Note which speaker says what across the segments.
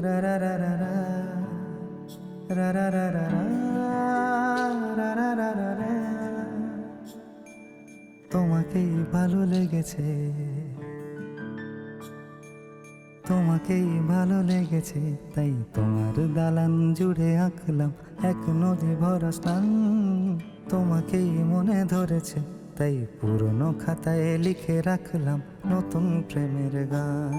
Speaker 1: রা রা রা রা রা রা রা রা রা রা রা রা রা রা। তোমাকেই ভালো লেগেছে, তোমাকেই ভালো লেগেছে, তাই তোমার দালান জুড়ে আঁকলাম এক নদী ভরা স্নান। তোমাকেই মনে ধরেছে, তাই পুরনো খাতায় লিখে রাখলাম নতুন প্রেমের গান।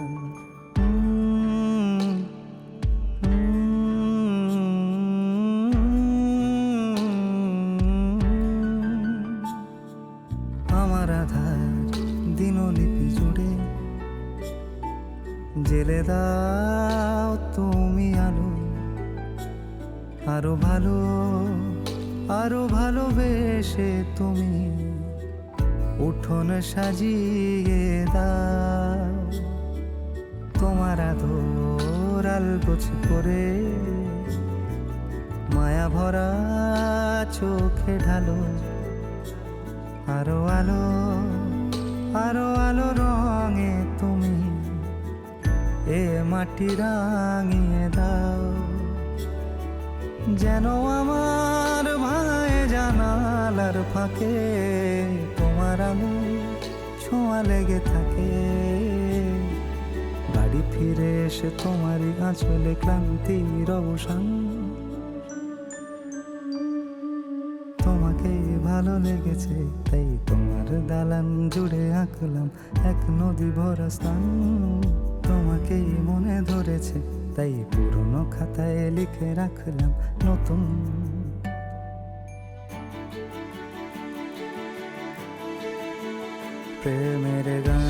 Speaker 1: আমার আধার দিনলিপি জুড়ে জেলে দাও তুমি আলো, আরো ভালো আরো ভালোবেসে তুমি উঠোন সাজিয়ে দাও। তোমার আদর আলগোছ করে মায়া ভরা চোখে ঢালো, আরো আলো আরো আলো রঙে তুমি এ মাটি রাঙিয়ে দাও। যেন আমার ভাঙায় জানালার ফাঁকে তোমার আঙুল ছোঁয়া লেগে থাকে। বাড়ি ফিরে এসে তোমারই আঁচলে ক্লান্তির অবসান। তোমাকেই ভালো লেগেছে, তাই তোমার দালান জুড়ে আঁকলাম এক নদী ভরা স্থান। তোমাকেই মনে ধরেছে, তাই পুরনো খাতায় লিখে রাখলাম নতুন প্রেমের গান।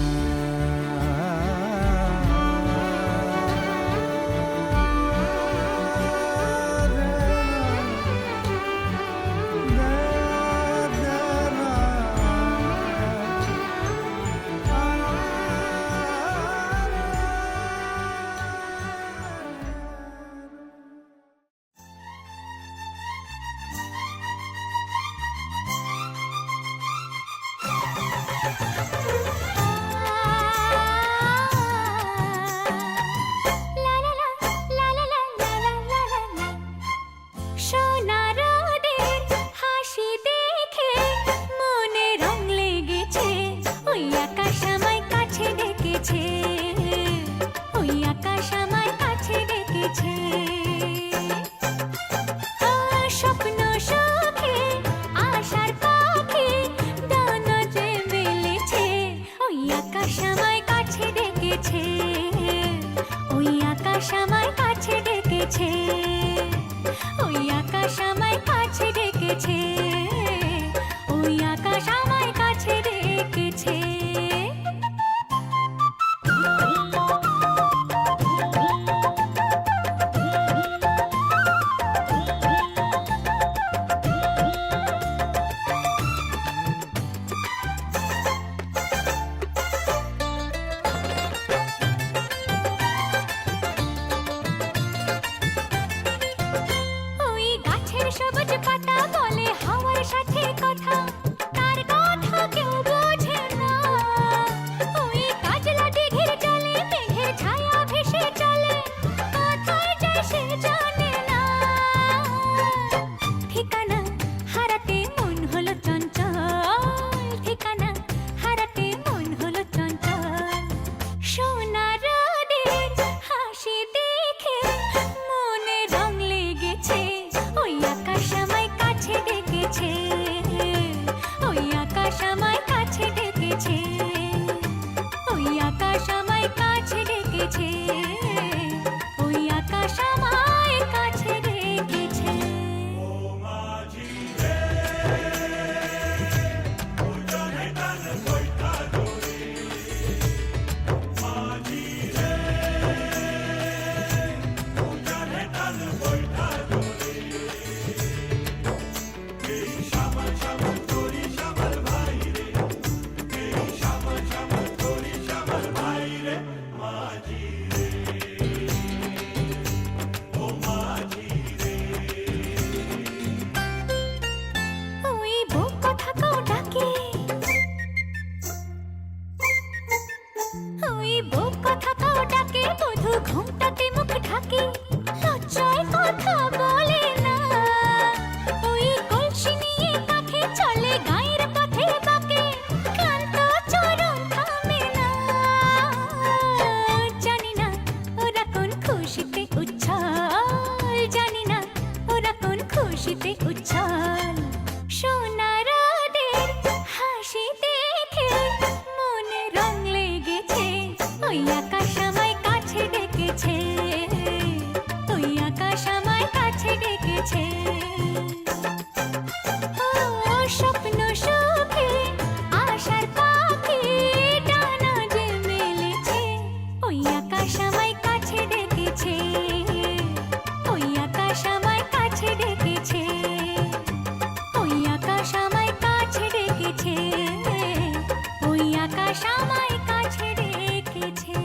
Speaker 2: খুশিতে উচ্ছল সোনারাদের হাসি দেখে মনে রং লেগেছে ওই আকাশ আমায় কাছে ডেকেছে ওই আকাশ আমায় কাছে ডেকেছে ও স্বপ্ন সুখে আশার পাখি ডানা যে মেলেছে ওই আকাশ আমায় কাছে ডেকেছে ওই আকাশ আমায় কাছে ডেকেছে ওই আকাশ আমায় কাছে ডেকেছে ওই আকাশ আমায় কাছে ডেকেছে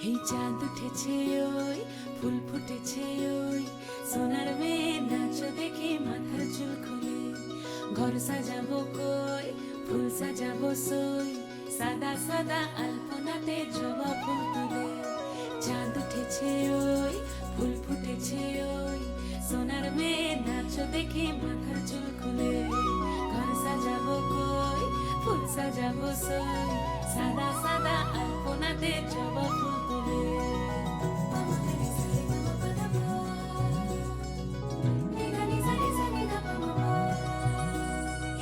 Speaker 3: এই চাঁদ উঠেছে ওই ফুল ফুটেছে ওই সোনার মেয়ে নাচ দেখে মাথার চুল খুলে ঘর সাজাবো কই ফুল সাজাবো সই সাদা সাদা আলপনাতে জবা ফুল তুলে চাঁদ উঠেছে ওই ফুল ফুটেছে ওই সোনার মেয়ে নাচ দেখে মাথার চুল খুলে ঘর সাজাবো কই ফুল সাজাবো সই সাদা সাদা আলপনাতে জবা ফুল তুলে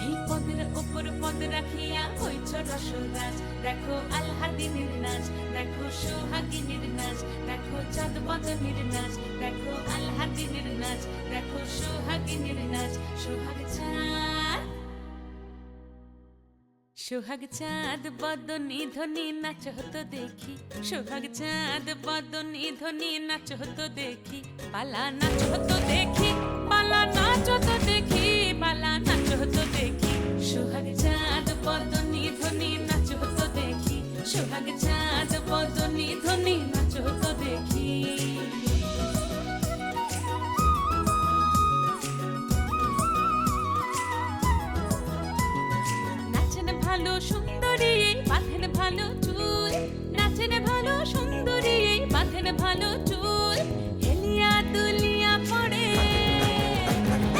Speaker 3: এই পদের উপর পদ রাখিয়া হইছ রসরাজ দেখো আল্লাদিনের নাচ দেখো সোহাগিনীর নাচ দেখো চাঁদ বদনের নাচ দেখো আল্লাদিনের নাচ দেখো সোহাগিনীর নাচ সোহাগ চাঁদ সোহাগ চাঁদ বদনী ধ্বনি নাচ হতো দেখি সোহাগ চাঁদ বদনী ধ্বনি নাচ হতো দেখি পালা নাচ হতো দেখি পালা নাচ হতো দেখি পালা নাচ হতো দেখি সোহাগ চাঁদ বদনী ধ্বনি নাচ হতো দেখি সোহাগ চাঁদ বদনী ধ্বনি নাচ হতো দেখি ভালো সুন্দরী বাঁধেন ভালো চুল নাচেন ভালো সুন্দরী বাঁধেন ভালো চুল হেলিয়া দুলিয়া পড়ে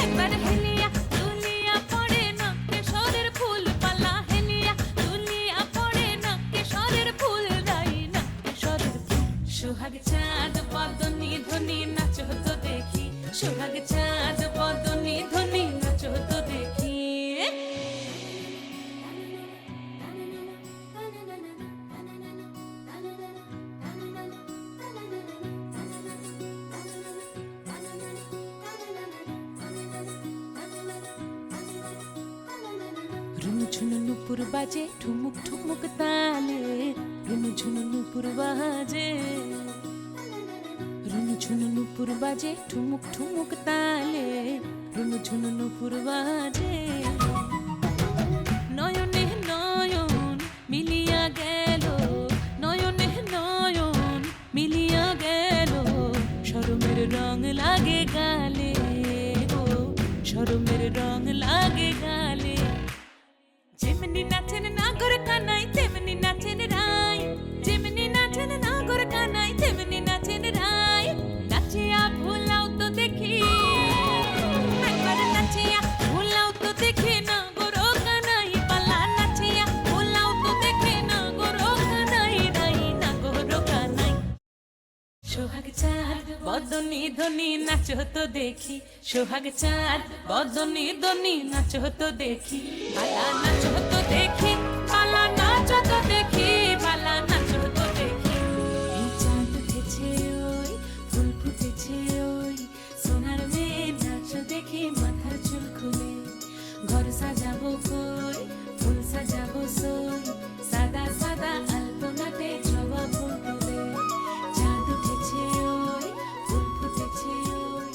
Speaker 3: একবার হেলিয়া দুলিয়া পড়ে নকে সরের ফুল পালা হেলিয়া দুলিয়া পড়ে নকে সরের ফুল রাই নকে সরের ফুল সোহাগ চাঁদ বদনী ধ্বনি নাচ হতো দেখি সোহাগ চাঁদ বদনী ধ্বনি নাচ হতো দেখি ঝুনু নুপুর বাজে ঠুমুক ঠুমুক তালে রুনু ঝুনু নুপুর বাজে রুনু ঝুনু নুপুর বাজে ঠুমুক ঠুমুক তালে রুনু ঝুনু নুপুর বাজে নয়নে নয়ন মিলিয়া গেল নয়নে নয়ন মিলিয়া গেল শরমের রং লাগে গালে গো শরমের রং লাগে গালে যেমনি নাচেন নাগর কান বদনি ধনি নাচ তো দেখি, সোহাগ চাঁদ বদনি ধনি নাচ তো দেখি, বালা নাচ তো দেখি, বালা নাচ তো দেখি, বালা নাচ তো দেখি। এই চাঁদ উঠেছে ওই, ফুল ফুটেছে ওই, সোনার মেয়ে নাচ দেখি মাথার চুল খুলে। ঘর সাজাবো কই, ফুল সাজাবো সই, সাদা সাদা আলপনাতে জবা ফুল তুলে। চাঁদ উঠেছে ওই, ফুল ফুটেছে ওই,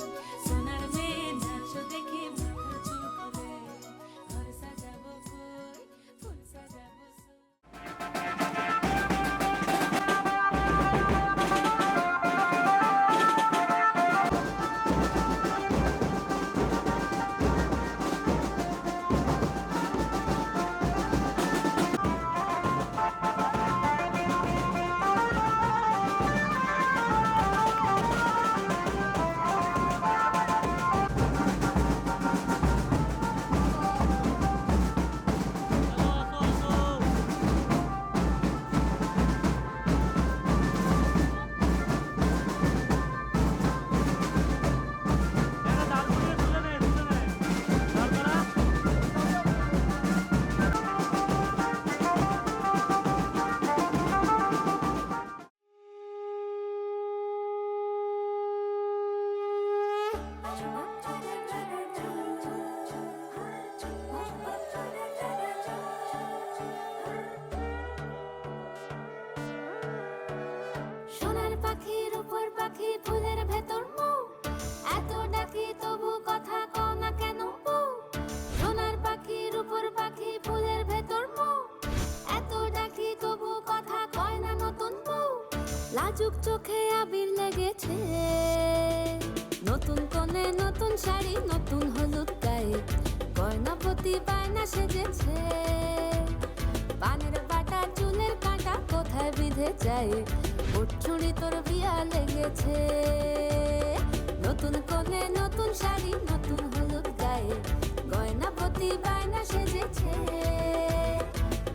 Speaker 3: সোনার মেয়ে নাচ দেখি মাথার চুল খুলে। ঘর সাজাবো কই, ফুল সাজাবো সই।
Speaker 2: সোনার পাখির উপর পাখি ফুলের ভেতর মুখ, এত ডাকি তবু কথা কও না কেন বউ? সোনার পাখির উপর পাখি ফুলের ভেতর মুখ, এত ডাকি তবু কথা কয় না নতুন বউ। লাজুক চোখে আবির লেগেছে, নতুন কোণে নতুন শাড়ি নতুন হলুদ গায়ে, গয়না প্রতি বায়না সেজেছে। পানের বাটা চুলের কাঁটা কোথায় বিঁধে যায়, চুড়ি তোর বিয়া লেগেছে। নতুন কোণে নতুন শাড়ি নতুন হলুদ গায়ে, গয়না প্রতি বায়না সেজেছে।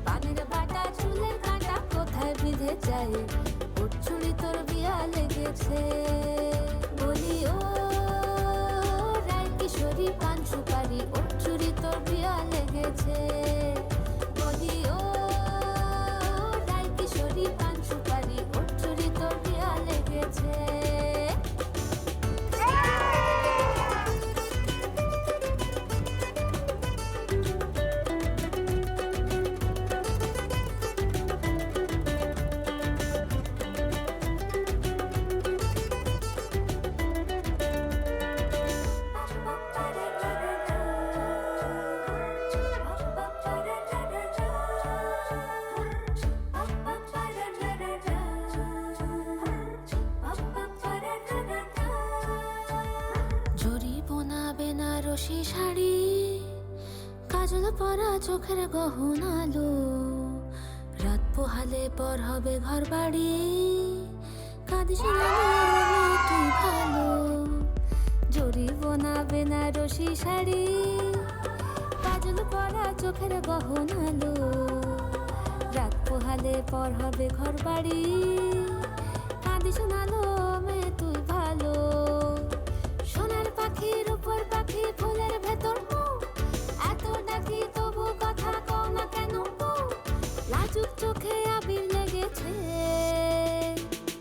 Speaker 2: পানের বাটা চুলের কাঁটা কোথায় বিঁধে যায়, চুড়ি তোর বিয়া লেগেছে। বলি ও রায় কিশোরী পান সুপারি, চুড়ি তোর বিয়া লেগেছে। বলি ও রায় কিশোরী পান সুপারি, চুড়ি তোর বিয়া লেগেছে। জরি বোনা বেনারসি শাড়ি, কাজল পরা চোখের গহনালো, রাত পোহালে পর হবে ঘর বাড়ি, কাঁদিস না রে তুই ভালো। জরি বোনা বেনারসি শাড়ি, কাজল পরা চোখের গহনালো, রাত পোহালে পর হবে ঘর বাড়ি, কাঁদিস না মে তুই ভালো। সোনার পাখির উপর পাখি ফুলের ভেতর মুখ, এত ডাকি তবু কথা কও না কেন বউ? লাজুক চোখে আবির লেগেছে,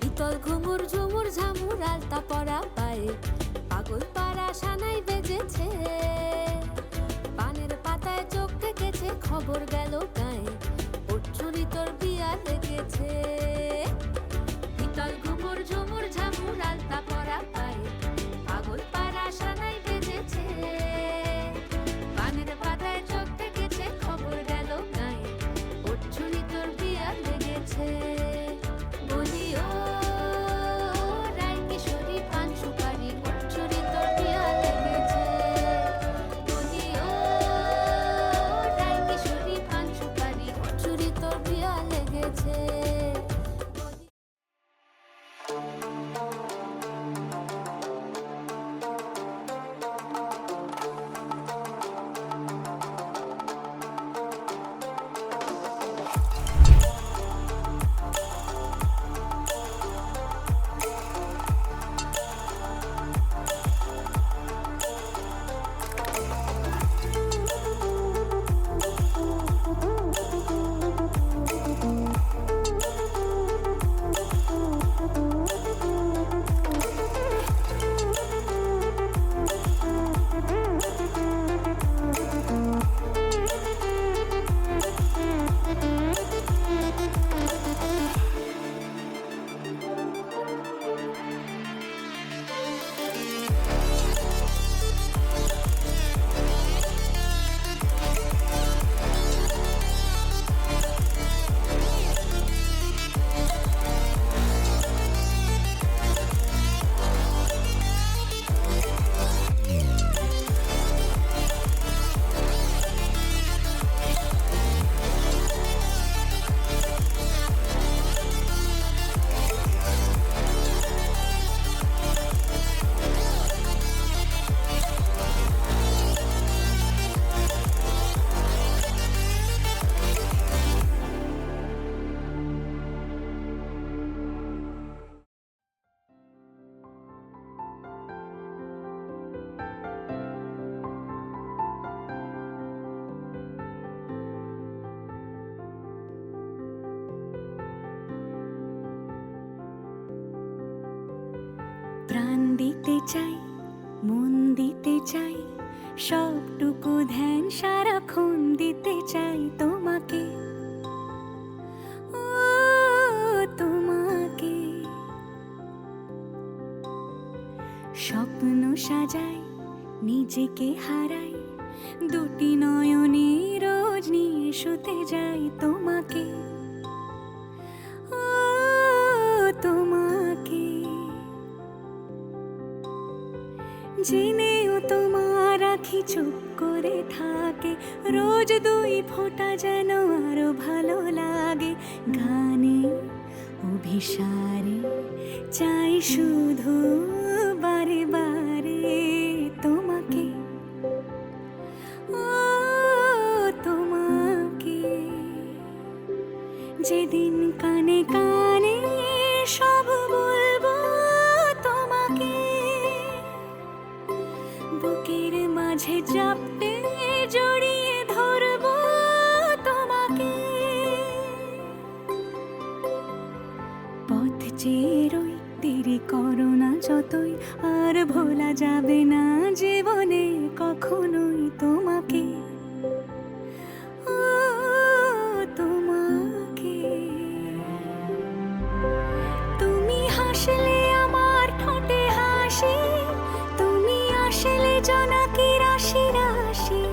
Speaker 2: ইতল ঘুমুর ঝুমুর ঝামুর আলতা পরা পায়ে, পাগল পাড়া সানাই বেজেছে। পানের পাতায় চোখ থেকেছে, খবর গেল গায়ে, চুরি তোর বিয়া লেগেছে। ইতল ঘুমুর ঝুমুর ঝামুর আলতা পরা পায়ে, পাগল পাড়া সানাই বেজেছে। পানের পাতায় চোখ থেকেছে, খবর গেল গায়ে, চুরি তোর বিয়া লেগেছে। বলি ও রায় কিশোরী পান সুপারি, চুরি তোর বিয়া লেগেছে। বলি ও রায় কিশোরী পান সুপারি, চুরি তোর বিয়া লেগেছে।
Speaker 4: দিতে চাই, মন দিতে চাই, সবটুকু ধ্যান সারাক্ষণ দিতে চাই তোমাকে, ও তোমাকে। স্বপ্ন সাজাই, নিজেকে হারাই, দুটি নয়নে রোজ নিয়ে শুতে যাই তোমাকে, ও তোমাকে। জেনেও তোমার আখি চুপ করে থাকে, রোজ দুই ফোঁটা যেন আরো ভালো লাগে। গানে অভিসারে চাই শুধু বারে বারে তোমাকে, ও তোমাকে। যেদিন কানে কানে সব বলবো তোমাকে, বুকের মাঝে চাপতে জড়িয়ে ধরবো তোমাকে। পথ চেয়ে রই, দেরি করো না যতই, আর ভোলা যাবে না জীবনে কখনোই তোমাকে, ও তোমাকে। তুমি হাসলে আমার ঠোঁটে হাসি, তুমি আসলে জোনাকি রাশি রাশি,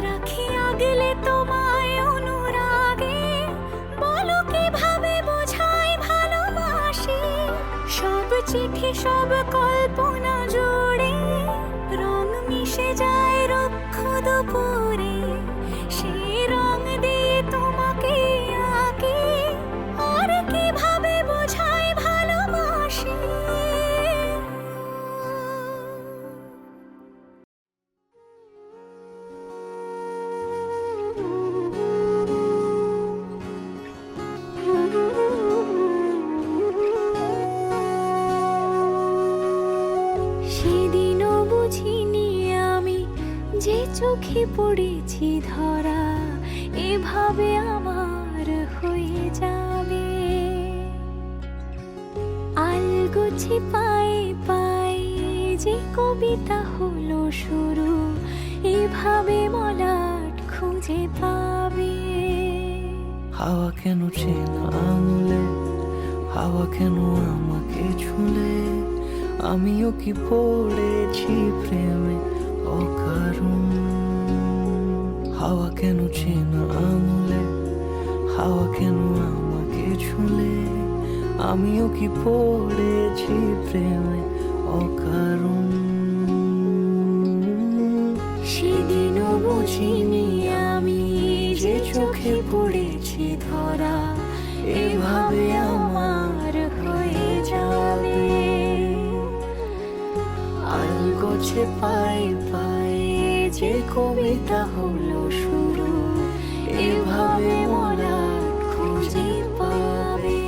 Speaker 4: রাখি আগলে তোমায় অনুরাগে, বলো কিভাবে বোঝাই ভালোবাসি। সব চিঠি সব কল্পনা জুড়ে রং মিশে যায় রুক্ষ দুপুরে, সেই রং দিয়ে তোমাকে আঁকি, আর কিভাবে বোঝাই ভালোবাসি। সেদিনও বুঝিনি আমি যে চোখে পড়েছি ধরা, এভাবে আমার হয়ে যাবে। আলগোছে পায়ে পায়ে যে কবিতা হলো শুরু, এভাবে মলাট খুঁজে পাবে।
Speaker 5: হাওয়া কেন চেনা আঙুলে, হাওয়া কেন আমাকে ছুলে, আমিও কি পড়েছি প্রেমে অকারণ। হাওয়া কেন চেনা আঙুলে, হাওয়া কেন আমাকে ছুলে, আমিও কি পড়েছি প্রেমে অকারণ।
Speaker 4: সেদিনও বুঝিনি আমি যে চোখে পড়েছি ধরা, এভাবে আমার হয়ে যাবে।
Speaker 5: আলগোছে পায়ে পায়ে যে কবিতা হলো শুরু, এভাবে মলাট খুঁজে পাবে।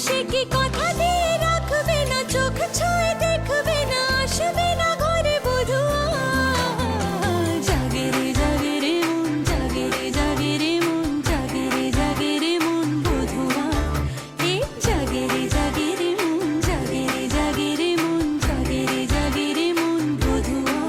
Speaker 4: সে কি কথা দিয়ে রাখবে না, চোখ ছুঁয়ে দেখবে না, আসবে না ঘরে বধুয়া। জাগে রে জাগে রে মন, জাগে রে জাগে রে মন, জাগে রে জাগে রে মন বধুয়া। এ জাগে রে জাগে রে মন, জাগে রে জাগে রে মন, জাগে রে জাগে রে মন বধুয়া।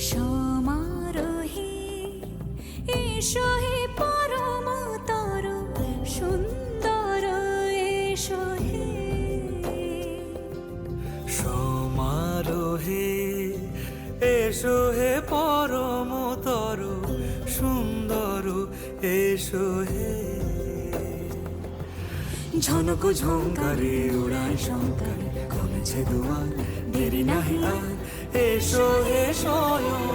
Speaker 4: সমারোহে এসো হে পরমতর সুন্দর, এসো হে
Speaker 1: সমারোহে এসো হে পরমতর সুন্দর, এসো হে ঝনক ঝঙ্কারে উড়ায় শঙ্কারে খুলেছে দুয়ার, দেরি নাহি আর এসো হে স্বয়ং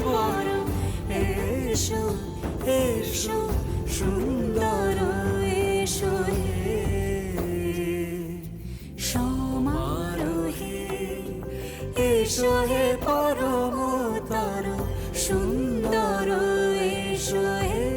Speaker 1: বর, এসো এসো সুন্দর, এসো হে সমারোহে এসো হে পরমতর সুন্দর, এসো হে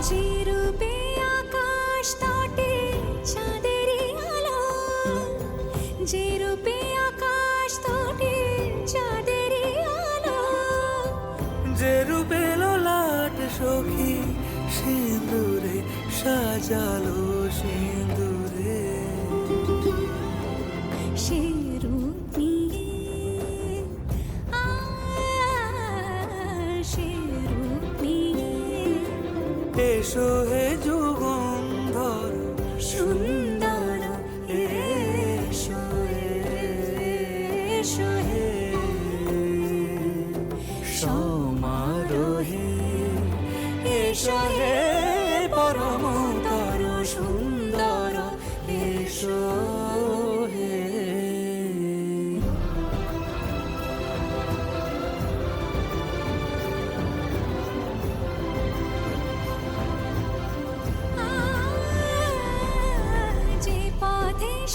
Speaker 4: যে রূপে আকাশ তটে চাঁদেরই আলো, যে রূপে আকাশ তটে চাঁদেরই আলো,
Speaker 1: যে রূপে ললাট সখী সিঁদুরে সাজালো সিঁদুরে,
Speaker 4: সে রূপ নিয়ে সে রূপ নিয়ে
Speaker 1: এসো হে যুগন্ধর
Speaker 4: সুন্দর,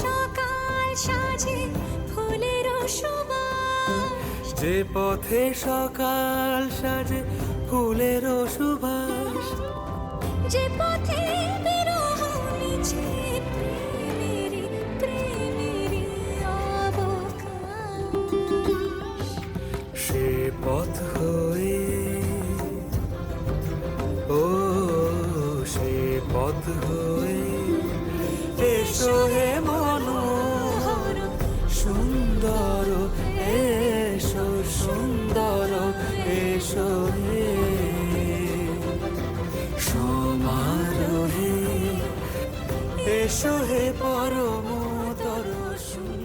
Speaker 4: সকাল সাজে ফুলেরও সুবাস,
Speaker 1: যে পথে সকাল সাজে ফুলেরও সুবাস,
Speaker 4: যে পথে বিরহ মিছে প্রেমেরই প্রেমেরই অবকাশ।
Speaker 1: সে পথ হয়ে ও সে পথ হয়ে এসো হে মনোহর সুন্দর, এসো সুন্দর, এসো হে সমারোহে, এসো হে পরমতর সুন্দর।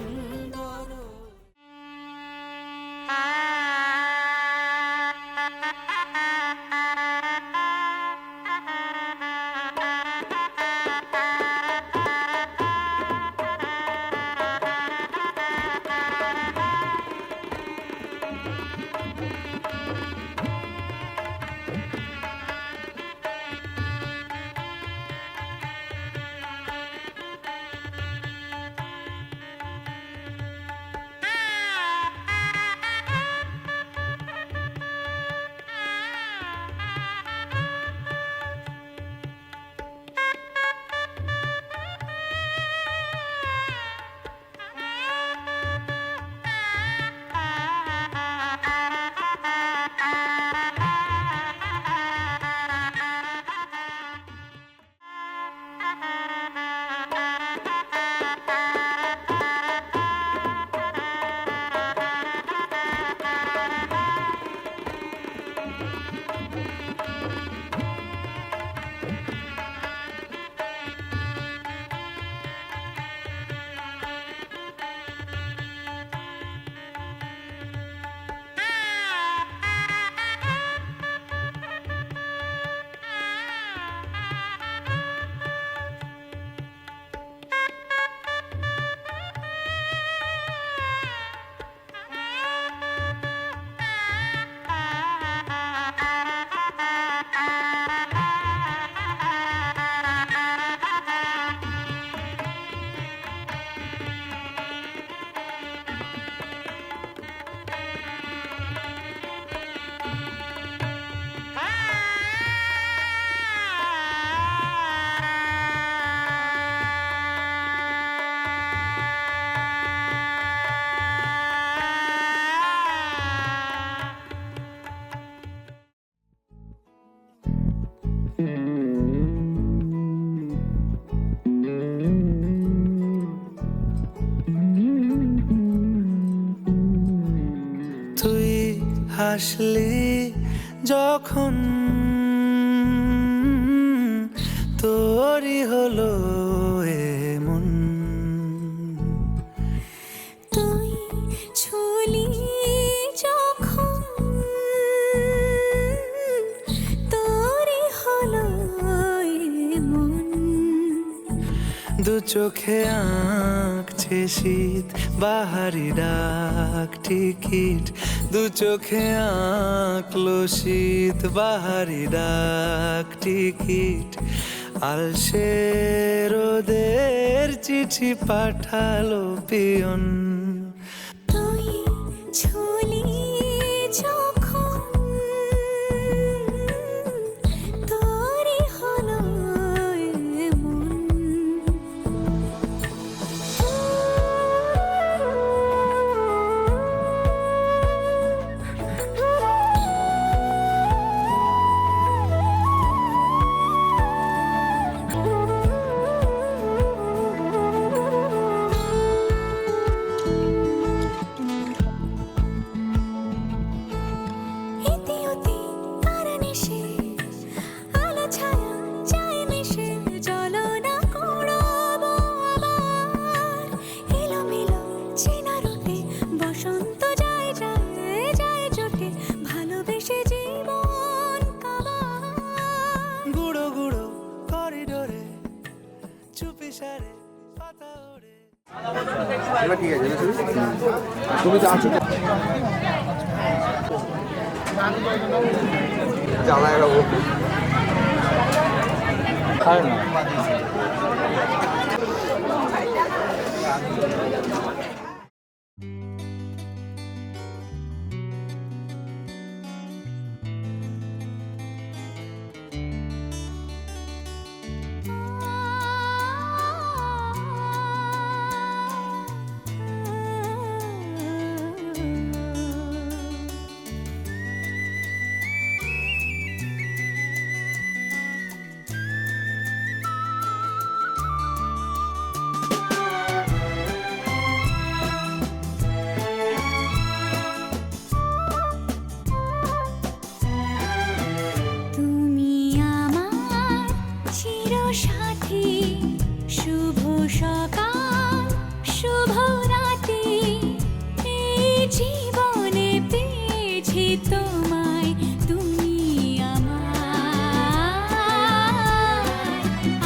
Speaker 1: তুই হাসলি যখন তোরই হলো এমন,
Speaker 4: তুই ছুলি যখন তোরই হলো এমন।
Speaker 1: দু চোখে আঁকছে শীত বাহারি ডাক টিকিট, দু চোখে আঁকলো শীত বাহারি ডাক টিকিট, আলসে রোদের চিঠি পাঠালো পিয়ন।
Speaker 4: তুই ছুলি যখন তোরই হলো এমন।
Speaker 6: ঠিক আছে তুমি তো আছো জামাই বাবু খায় না
Speaker 4: তুমি আমার চিরসাথী, শুভ সকাল শুভ রাতি, এই জীবনে পেয়েছি তোমায়, তুমি আমার,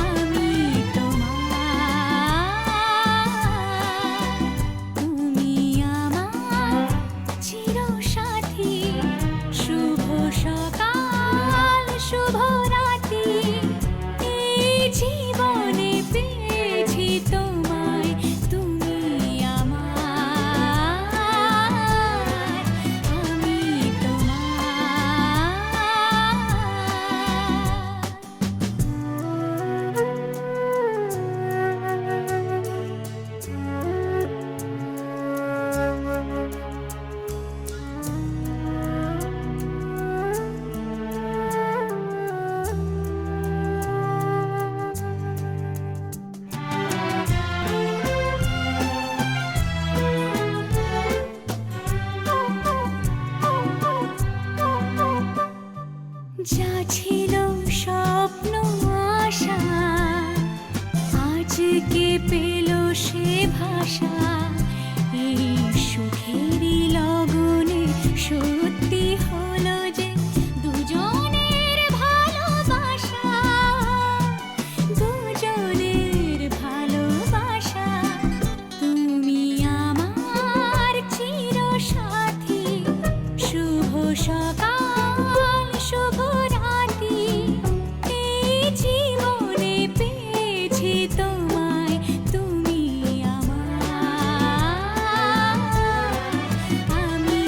Speaker 4: আমি তোমার, তুমি আমার চিরসাথী, শুভ সকাল শুভ রাতি, এই জীবনে পেয়েছি তোমায়, তুমি আমার, আমি যা ছিল স্বপ্ন আশা, আজকে পেল সে ভাষা, এই সুখেরই লগনে সত্যি হলো যে দুজনের ভালোবাসা, দুজনের ভালোবাসা, তুমি আমার চিরসাথী, শুভ সকাল শুভ রাতি, এই জীবনে পেয়েছি তোমায়, তুমি আমার, আমি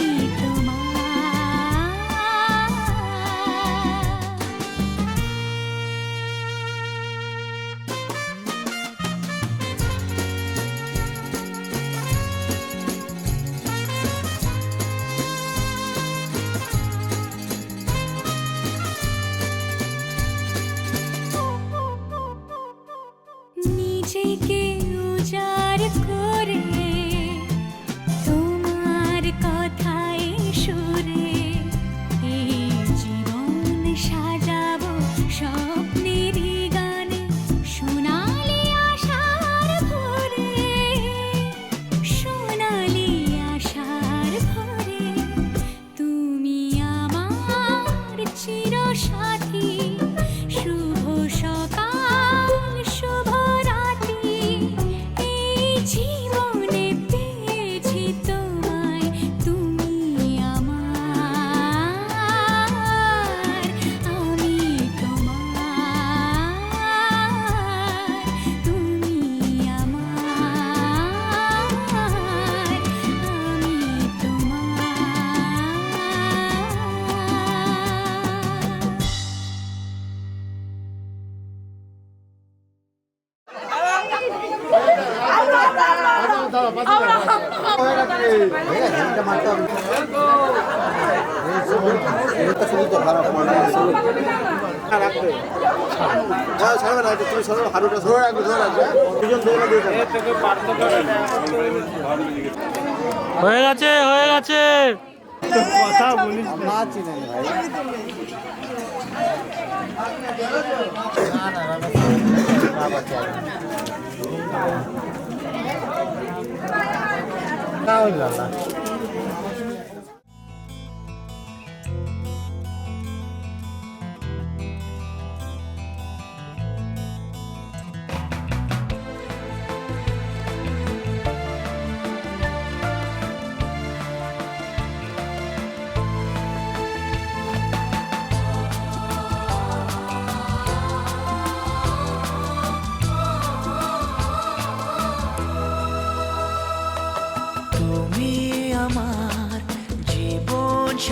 Speaker 4: নিজেকে উজাড় করে তোমার কথায় সুরে, এই জীবন সাজাবো স্বপ্নেরই গানে, সোনালি আশার ভোরে, সোনালি আশার ভোরে, তুমি আমার চিরসাথী, শুভ সকাল শুভ রাতি, এই জীবনে পেয়েছি তোমায়, তুমি আমার, আমি তোমার, তুমি আমার, আমি তোমার।
Speaker 7: হয়ে গেছে হয়ে গেছে। কথা বলিস
Speaker 6: না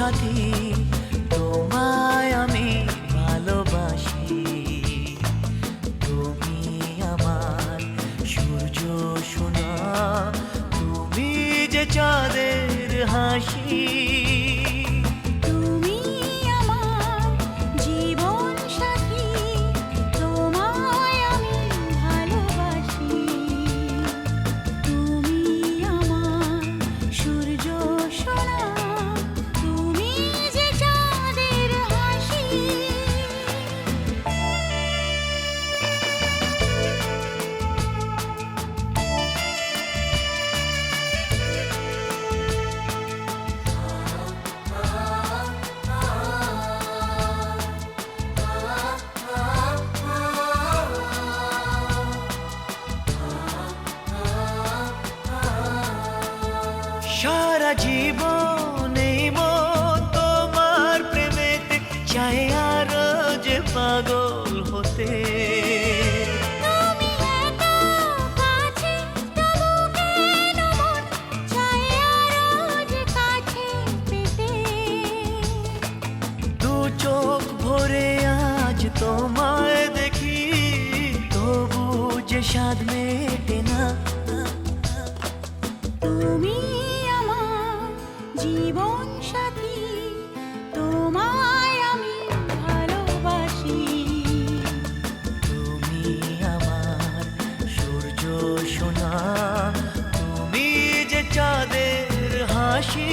Speaker 8: সাথী তোমায় আমি ভালোবাসি তুমি আমার সূর্য সোনা তুমি যে চাঁদের হাসি
Speaker 4: তুমি আমার জীবন সাথী তোমায় আমি ভালোবাসি তুমি আমার সূর্য সোনা তুমি যে চাঁদের হাসি
Speaker 8: সারা জীবন এই মন তোমার প্রেমেতে চাই আরো যে পাগল হতে
Speaker 4: তুমি এত কাছে তবু কেন মন চাই আরো যে কাছে পেতে
Speaker 8: দু চোখ ভরে আজ তোমায় দেখি তবু যে স্বাদ মেটে না
Speaker 4: তুমি আমার জীবন সাথী তোমায় আমি ভালোবাসি
Speaker 8: তুমি আমার সূর্য সোনা তুমি যে চাঁদের হাসি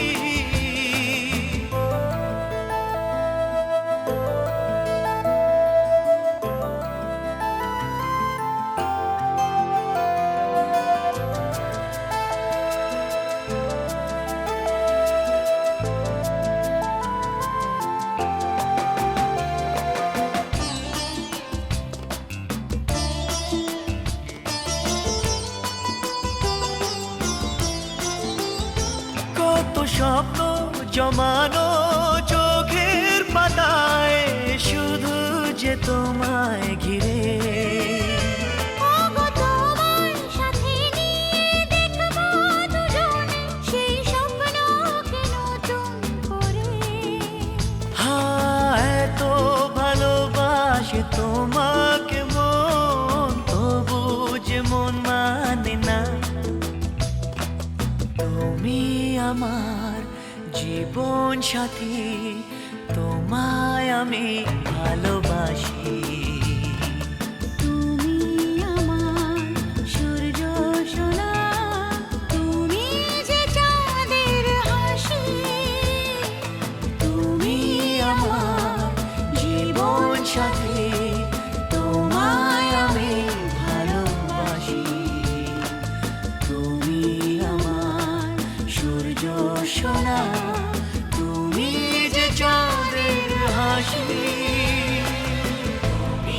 Speaker 8: কত স্বপ্ন জমানো চোখের পাতায় শুধু যে তোমায় ঘিরে
Speaker 4: ওগো তোমার সাথে নিয়ে দেখবো দুজনে সেই স্বপ্নকে নতুন করে
Speaker 8: এত ভালোবাসে তোমাকে মন তবু যে মন মানে না তুমি আমার জীবন সাথী তোমায় আমি ভালোবাসি
Speaker 4: তুমি আমার সূর্য সোনা তুমি যে চাঁদের হাসি
Speaker 8: তুমি আমার জীবন সাথী তোমায় আমি ভালোবাসি তুমি আমার সূর্য সোনা তুমি যে চাঁদের হাসি তুমি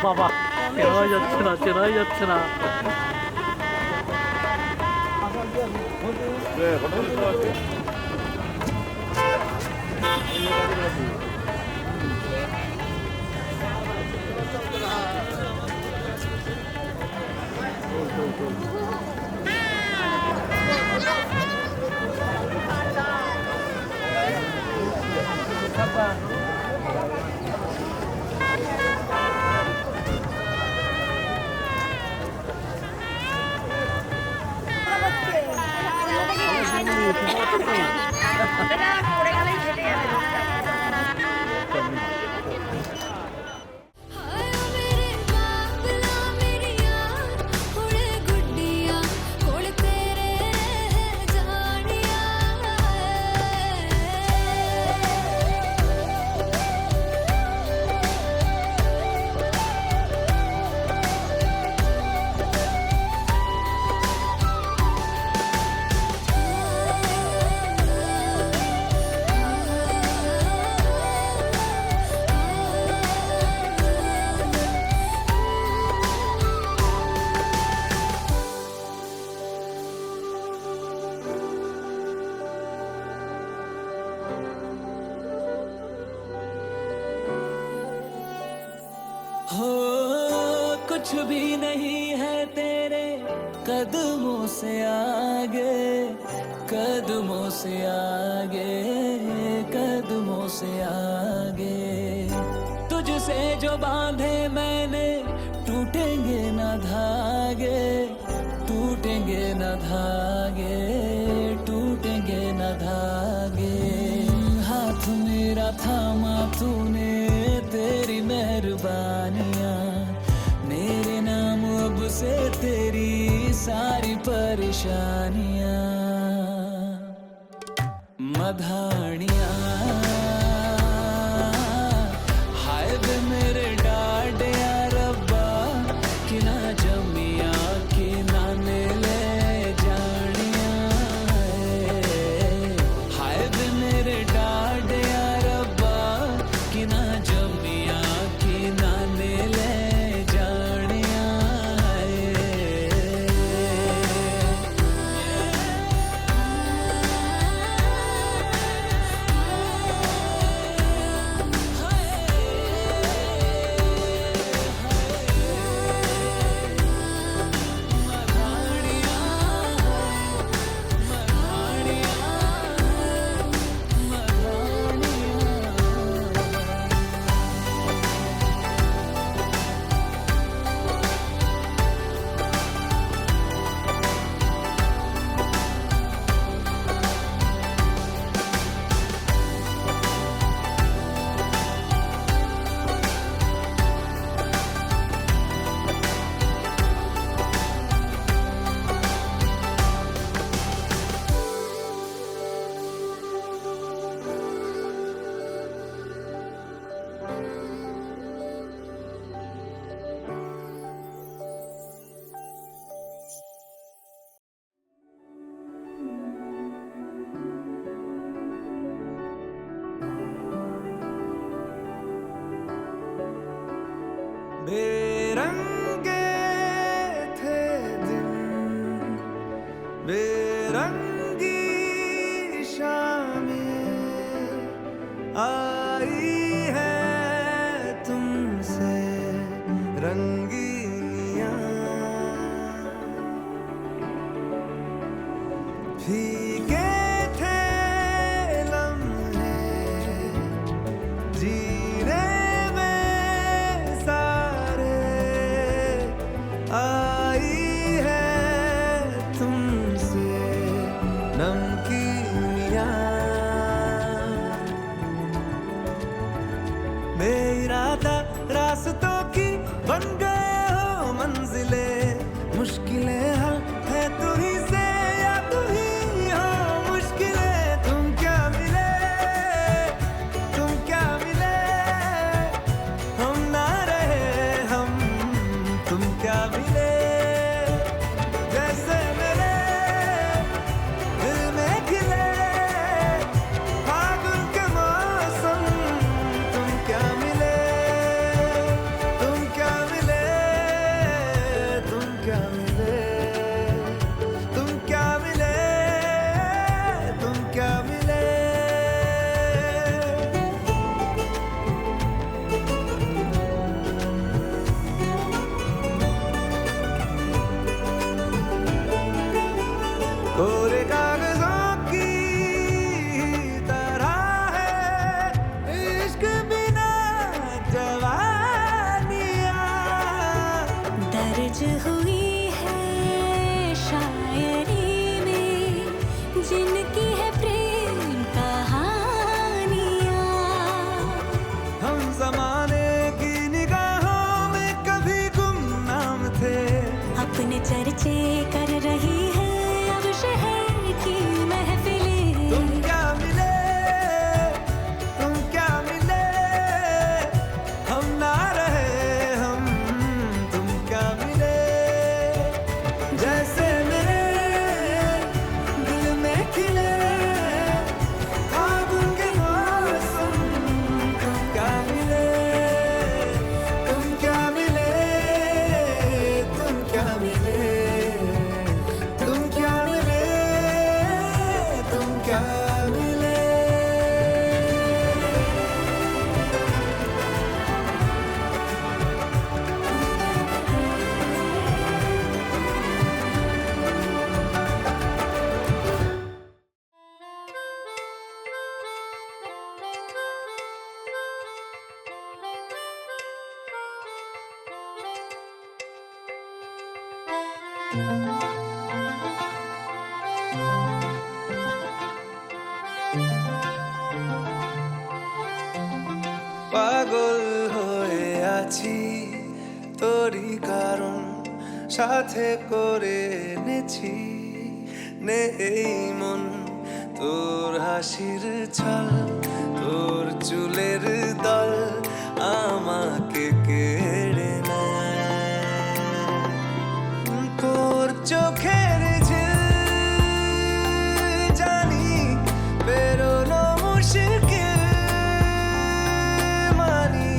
Speaker 7: বাবা চেনাই যাচ্ছে না, চেনাই যাচ্ছে না।
Speaker 2: हाय मेरे बाबला मेरी यार उड़े गुड्डियां कोल तेरे जानिया
Speaker 8: हो कुछ भी नहीं है तेरे कदमों से आगे, कदमों से आगे, कदमों से आगे। तुझसे जो बांधे मैंने टूटेंगे ना धागे, टूटेंगे ना धागे, टूटेंगे ना धागे। हाथ मेरा थामा तूने, तेरी मेहरबानियाँ मेरे नाम अब से तेरी सारी परेशानियाँ मधानियाँ। हाय वे मेरे डाडे यार रब्बा कि ना जमिया कि ना ने ले जानिया। हाय वे मेरे डाडे यार रब्बा कि ना जमिया कि ना ने ले जानिया। बेरंगे थे दिन, बेरंगी शामें आई है तुमसे रंगीनियाँ। फीके थे लम्हे जीने में सारे, आई है तुमसे नमकीनियाँ। बेइरादा रास्तों की बन गए हो मंजिले, मुश्किलें हल है तू ही से या तू ही हो मुश्किलें। तुम क्या मिले, तुम क्या मिले, हम ना रहे हम, तुम क्या मिले। जैसे मेरे दिल में खिले फागुन के मौसम, तुम क्या
Speaker 4: नाचे कर रही है अब शहर की महफिलें।
Speaker 8: तुम क्या मिले, तुम क्या मिले, हम ना रहे हम, तुम क्या मिले, जैसे मेरे दिल में खिले फागुन के मौसम। तुम क्या मिले, तुम क्या मिले, तुम क्या मिले, तुम क्या मिले, तुम क्या मिले। পাগল হয়ে আছি তোরই কারণ সাথে করে এনেছি নে এই মন তোর হাসির ছল তোর চুলের দল আমাকে কেড়ে নেয় তোর চোখের ঝিল জানি বেরোনো মুশকিল মানি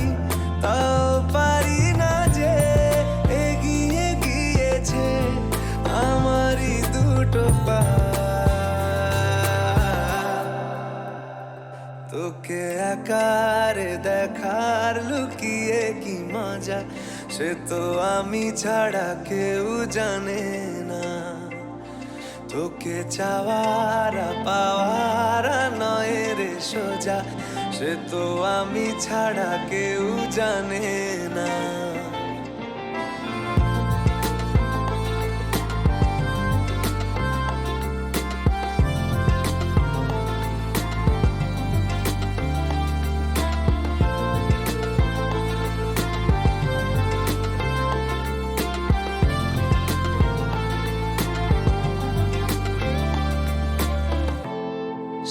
Speaker 8: তাও পারি না যে এগিয়ে গিয়েছে আমারই দুটো পা তোকে আকারে দেখার লুকিয়ে কি মজা সে তো আমি ছাড়া কেউ জানে না তোকে চাওয়ারা পাওয়ারা নয় রে সোজা সে তো আমি ছাড়া কেউ জানে না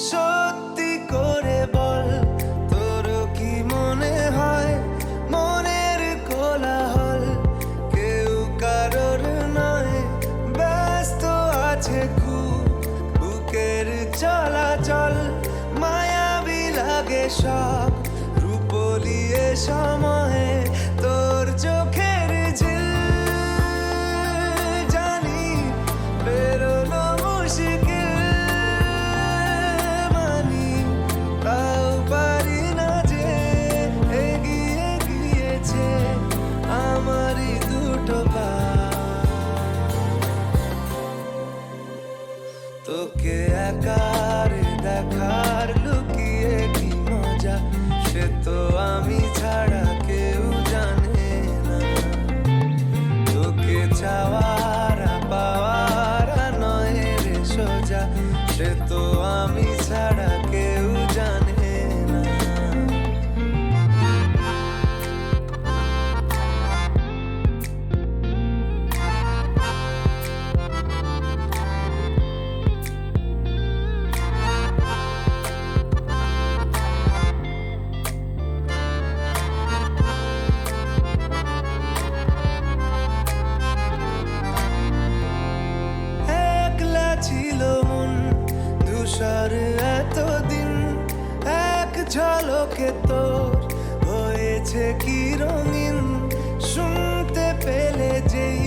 Speaker 8: সত্যি করে বল তোর কি মনে হয় মনের কোলাহল কেউ কারোর নয় ব্যস্ত আছে খুব বুকের চলাচল মায়াবী লাগে সব রূপলিয়ে সময়ে তোর চোখের ঝিল জানি বেরোনো মুশকিল মানি তাও পারি না যে এগিয়ে গিয়েছে আমারই দুটো পা তোকে আকারে দেখার লুকিয়ে কি মজা সে তো আমি ছাড়া কেউ জানে না তোকে চাওয়ারা পাওয়ারা নয় রে সোজা সে তো আমি ছাড়া কেউ জানে না একলা ছিল মন ধূসর এতদিন এক ঝলকে তোর হয়েছে কি রঙিন শুনতে পেলে যেই